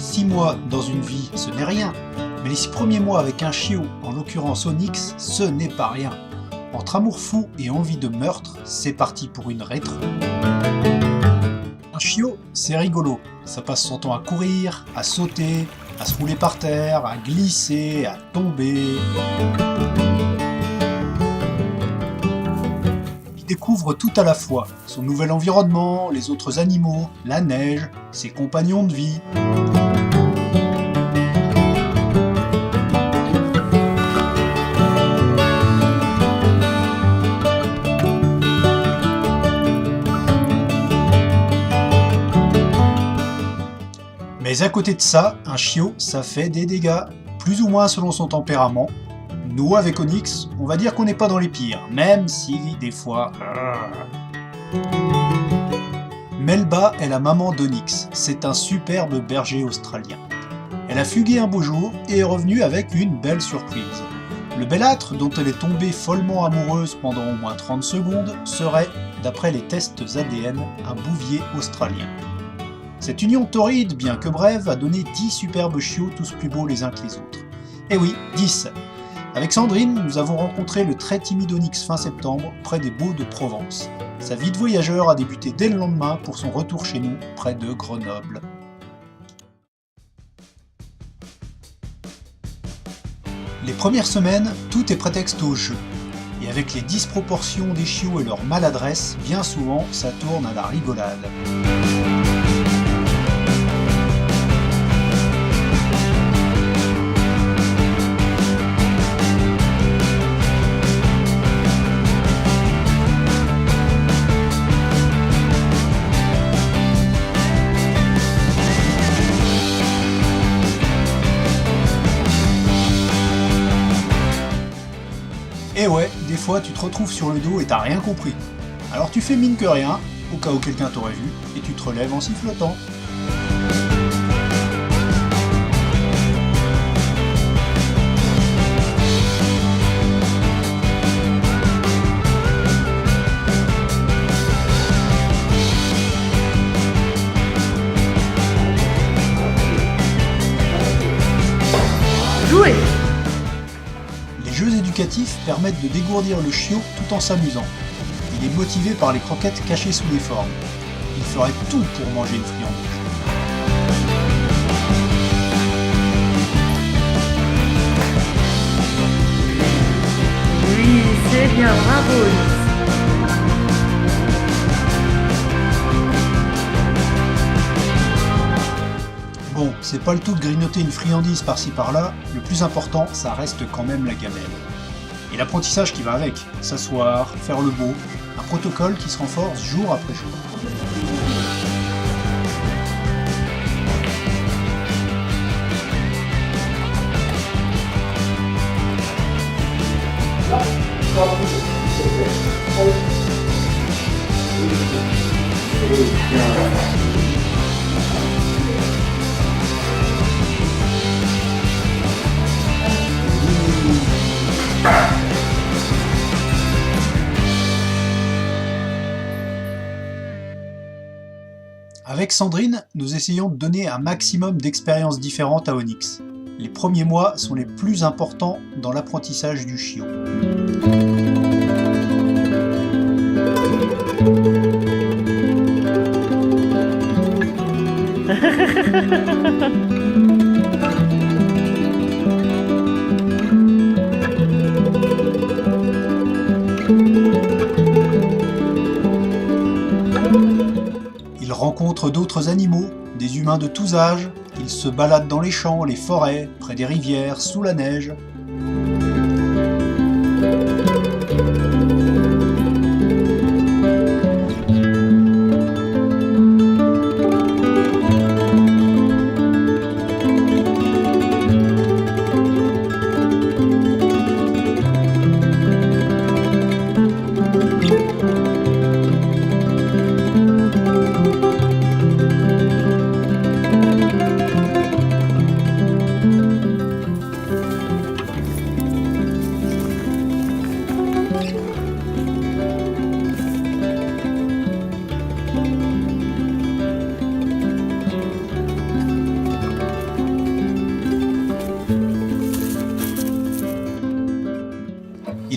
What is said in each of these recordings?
6 mois dans une vie, ce n'est rien, mais les 6 premiers mois avec un chiot, en l'occurrence Onyx, ce n'est pas rien. Entre amour fou et envie de meurtre, c'est parti pour une rétro. Un chiot, c'est rigolo, ça passe son temps à courir, à sauter, à se rouler par terre, à glisser, à tomber. Il découvre tout à la fois, son nouvel environnement, les autres animaux, la neige, ses compagnons de vie. Mais à côté de ça, un chiot, ça fait des dégâts, plus ou moins selon son tempérament. Nous, avec Onyx, on va dire qu'on n'est pas dans les pires, même si, des fois... Melba est la maman d'Onyx, c'est un superbe berger australien. Elle a fugué un beau jour et est revenue avec une belle surprise. Le belâtre, dont elle est tombée follement amoureuse pendant au moins 30 secondes, serait, d'après les tests ADN, un bouvier australien. Cette union torride, bien que brève, a donné 10 superbes chiots, tous plus beaux les uns que les autres. Eh oui, 10. Avec Sandrine, nous avons rencontré le très timide Onyx fin septembre, près des Baux de Provence. Sa vie de voyageur a débuté dès le lendemain pour son retour chez nous, près de Grenoble. Les premières semaines, tout est prétexte au jeu. Et avec les disproportions des chiots et leur maladresse, bien souvent, ça tourne à la rigolade. Et ouais, des fois tu te retrouves sur le dos et t'as rien compris. Alors tu fais mine que rien, au cas où quelqu'un t'aurait vu, et tu te relèves en sifflotant. Jouer. Les jeux éducatifs permettent de dégourdir le chiot tout en s'amusant. Il est motivé par les croquettes cachées sous les formes. Il ferait tout pour manger une friandise. Oui, c'est bien, bravo. Bon, c'est pas le tout de grignoter une friandise par-ci par-là, le plus important, ça reste quand même la gamelle. Et l'apprentissage qui va avec, s'asseoir, faire le beau, un protocole qui se renforce jour après jour. Avec Sandrine, nous essayons de donner un maximum d'expériences différentes à Onyx. Les premiers mois sont les plus importants dans l'apprentissage du chiot. Il rencontre d'autres animaux, des humains de tous âges, il se balade dans les champs, les forêts, près des rivières, sous la neige.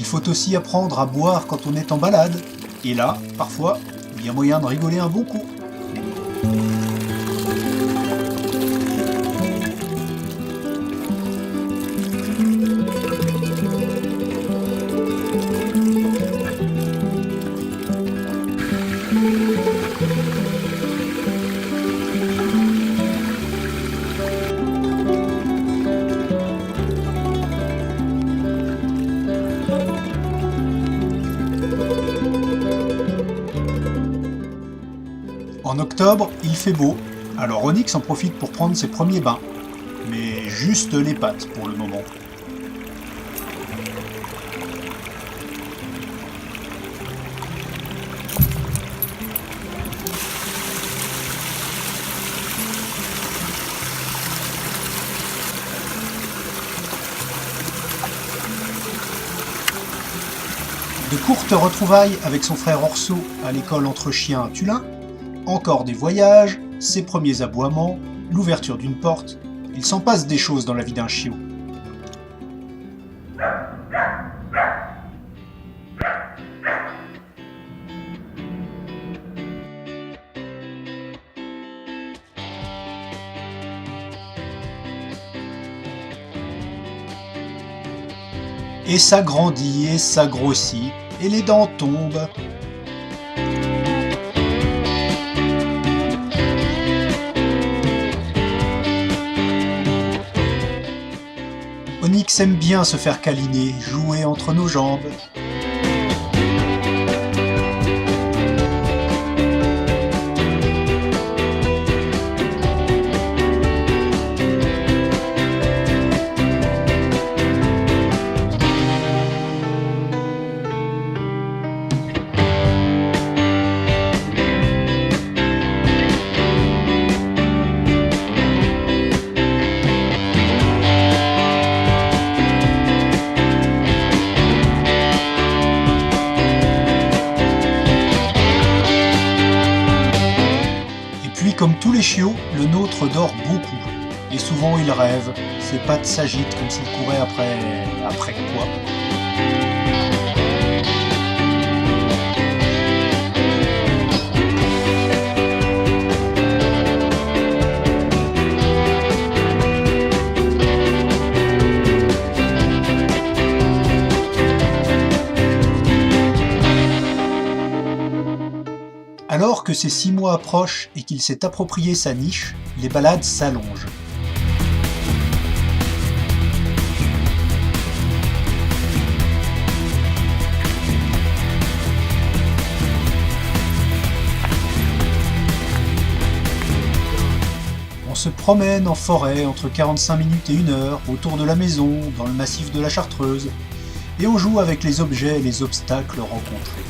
faut aussi apprendre à boire quand on est en balade. Et là, parfois, il y a moyen de rigoler un bon coup. En octobre, il fait beau, alors Onyx en profite pour prendre ses premiers bains. Mais juste les pattes pour le moment. De courtes retrouvailles avec son frère Orso à l'école entre chiens à Tulin, encore des voyages, ses premiers aboiements, l'ouverture d'une porte, il s'en passe des choses dans la vie d'un chiot. Et ça grandit, et ça grossit, et les dents tombent. Onyx aime bien se faire câliner, jouer entre nos jambes. Comme tous les chiots, le nôtre dort beaucoup. Et souvent il rêve, ses pattes s'agitent comme s'il courait après... après quoi? Alors que ses 6 mois approchent et qu'il s'est approprié sa niche, les balades s'allongent. On se promène en forêt entre 45 minutes et 1 heure, autour de la maison, dans le massif de la Chartreuse, et on joue avec les objets et les obstacles rencontrés.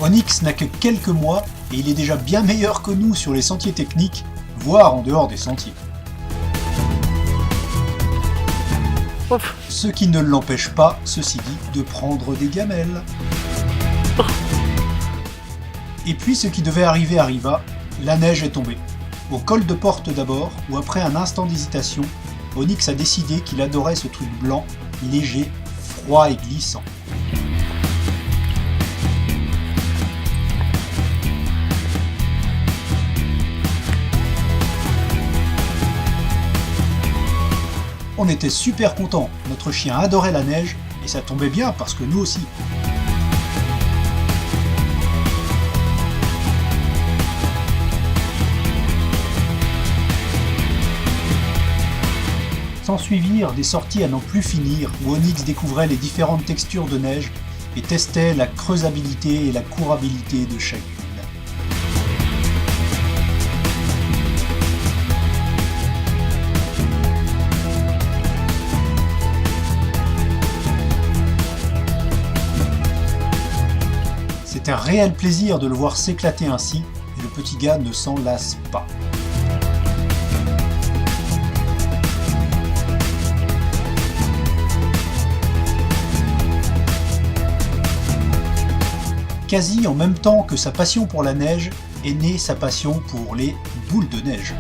Onyx n'a que quelques mois et il est déjà bien meilleur que nous sur les sentiers techniques, voire en dehors des sentiers. Ouf. Ce qui ne l'empêche pas, ceci dit, de prendre des gamelles. Et puis ce qui devait arriver arriva, la neige est tombée. Au col de Porte d'abord, où après un instant d'hésitation, Onyx a décidé qu'il adorait ce truc blanc, léger, froid et glissant. On était super contents, notre chien adorait la neige, et ça tombait bien parce que nous aussi. S'ensuivirent des sorties à n'en plus finir, où Onyx découvrait les différentes textures de neige et testait la creusabilité et la courabilité de chacune. C'est un réel plaisir de le voir s'éclater ainsi, et le petit gars ne s'en lasse pas. Quasi en même temps que sa passion pour la neige, est née sa passion pour les boules de neige.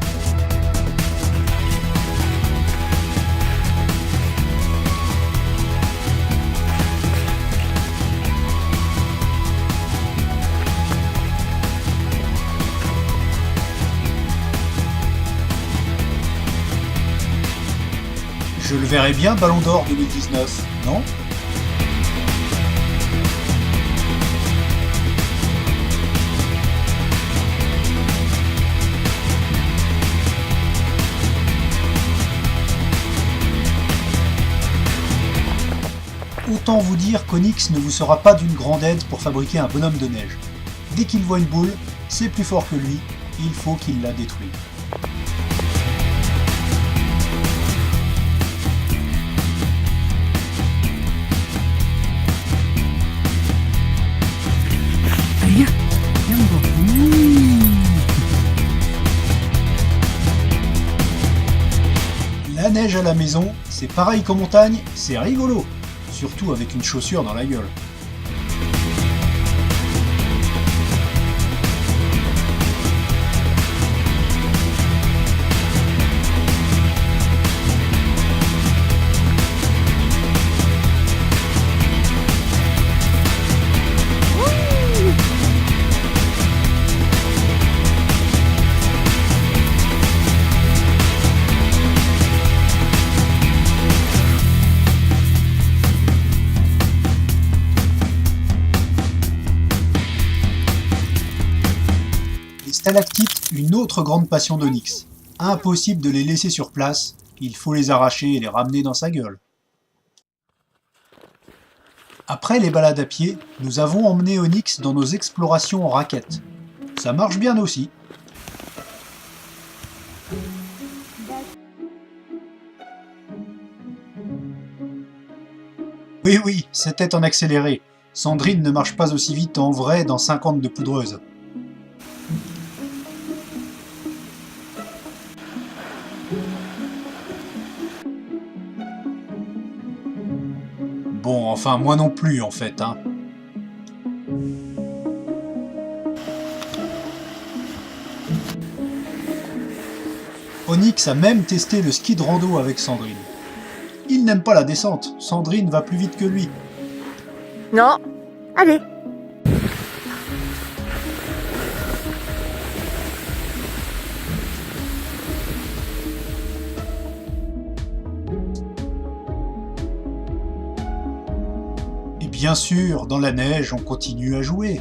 Je le verrais bien Ballon d'Or 2019, non ? Autant vous dire qu'Onyx ne vous sera pas d'une grande aide pour fabriquer un bonhomme de neige. Dès qu'il voit une boule, c'est plus fort que lui, il faut qu'il la détruise. La neige à la maison, c'est pareil qu'en montagne, c'est rigolo, surtout avec une chaussure dans la gueule. Les stalactites, une autre grande passion d'Onyx. Impossible de les laisser sur place, il faut les arracher et les ramener dans sa gueule. Après les balades à pied, nous avons emmené Onyx dans nos explorations en raquette. Ça marche bien aussi. Oui, c'était en accéléré. Sandrine ne marche pas aussi vite en vrai dans 50 de poudreuse. Bon, enfin moi non plus en fait, hein. Onyx a même testé le ski de rando avec Sandrine. Il n'aime pas la descente, Sandrine va plus vite que lui. Non. Allez. Et bien sûr, dans la neige, on continue à jouer.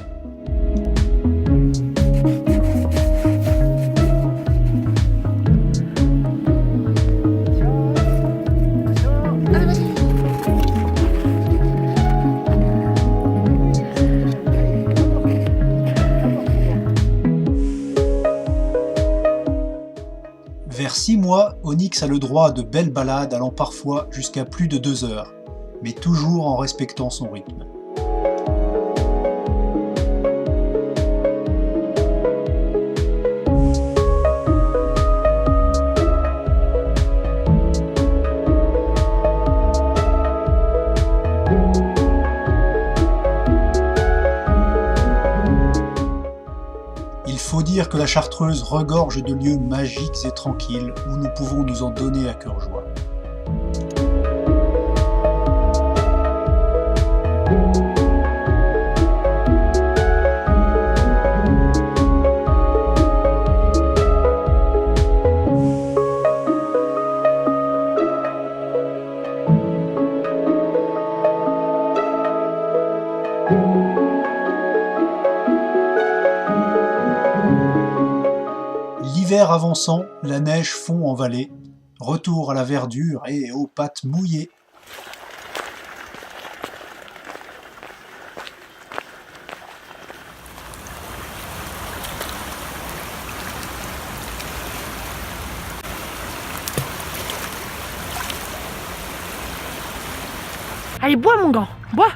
Vers 6 mois, Onyx a le droit à de belles balades allant parfois jusqu'à plus de 2 heures, mais toujours en respectant son rythme. Il faut dire que la Chartreuse regorge de lieux magiques et tranquilles où nous pouvons nous en donner à cœur joie. L'hiver avançant, la neige fond en vallée, retour à la verdure et aux pattes mouillées. Allez, bois mon grand, bois.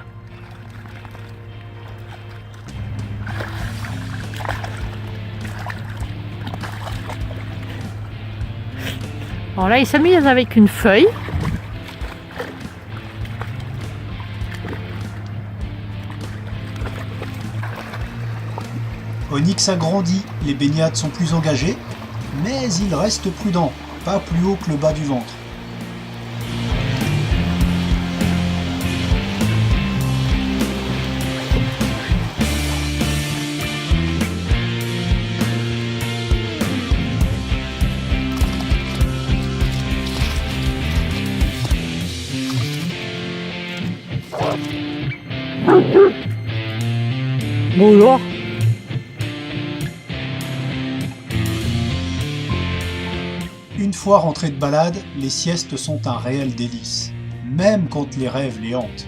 Alors là, il s'amuse avec une feuille. Onyx a grandi, les baignades sont plus engagées, mais il reste prudent, pas plus haut que le bas du ventre. Bonjour. Une fois rentré de balade, les siestes sont un réel délice, même quand les rêves les hantent.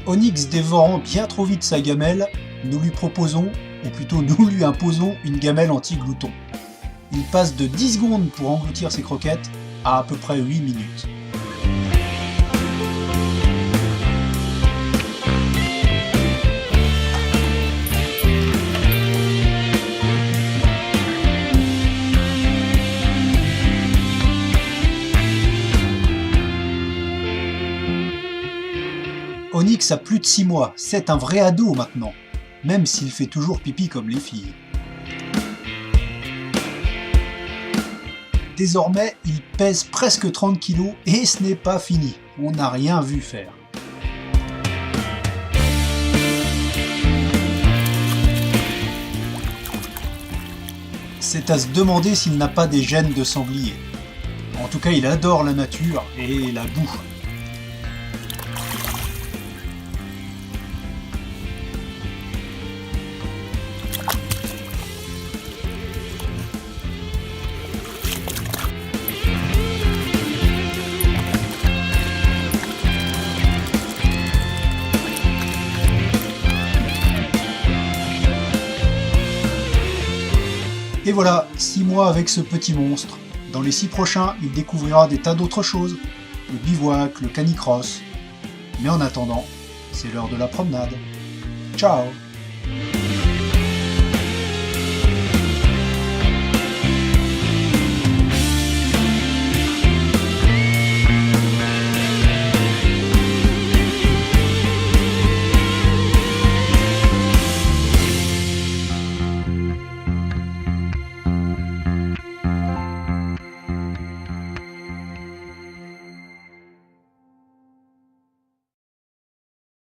Onyx dévorant bien trop vite sa gamelle, nous lui proposons, ou plutôt nous lui imposons, une gamelle anti-glouton. Il passe de 10 secondes pour engloutir ses croquettes à peu près 8 minutes. Onyx a plus de 6 mois, c'est un vrai ado maintenant, même s'il fait toujours pipi comme les filles. Désormais, il pèse presque 30 kg et ce n'est pas fini, on n'a rien vu faire. C'est à se demander s'il n'a pas des gènes de sanglier. En tout cas, il adore la nature et la boue. Et voilà, 6 mois avec ce petit monstre. Dans les 6 prochains, il découvrira des tas d'autres choses. Le bivouac, le canicross. Mais en attendant, c'est l'heure de la promenade. Ciao!